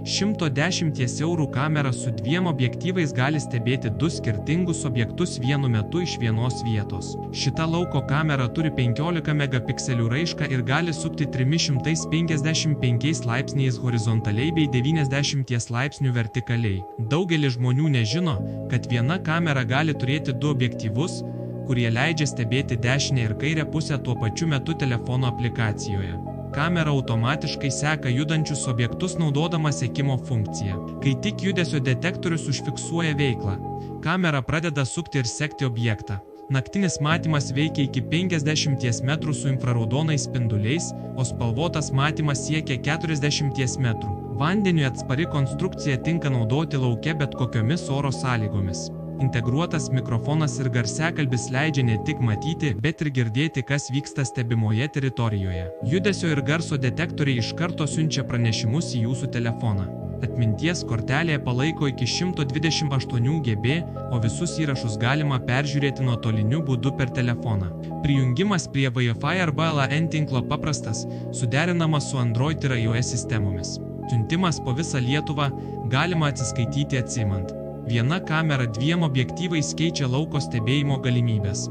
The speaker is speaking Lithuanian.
110 € kamera su 2 objektyvais gali stebėti 2 skirtingus objektus vienu metu iš vienos vietos. Šita lauko kamera turi 15 megapikselių raišką ir gali sukti 355 laipsniais horizontaliai bei 90 laipsnių vertikaliai. Daugelis žmonių nežino, kad viena kamera gali turėti 2 objektyvus, kurie leidžia stebėti dešinę ir kairę pusę tuo pačiu metu telefono aplikacijoje. Kamera automatiškai seka judančius objektus naudodama sekimo funkciją. Kai tik judesio detektorius užfiksuoja veiklą, kamera pradeda sukti ir sekti objektą. Naktinis matymas veikia iki 50 metrų su infraraudonais spinduliais, o spalvotas matymas siekia 40 metrų. Vandeniui atspari konstrukcija tinka naudoti lauke bet kokiomis oro sąlygomis. Integruotas mikrofonas ir garsiakalbis leidžia ne tik matyti, bet ir girdėti, kas vyksta stebimoje teritorijoje. Judesio ir garso detektoriai iš karto siunčia pranešimus į jūsų telefoną. Atminties kortelė palaiko iki 128 GB, o visus įrašus galima peržiūrėti nuotoliniu būdu per telefoną. Prijungimas prie Wi-Fi arba LAN tinklo paprastas, suderinamas su Android ir iOS sistemomis. Siuntimas po visą Lietuvą, galima atsiskaityti atsimant. Viena kamera 2 objektyvais keičia lauko stebėjimo galimybės.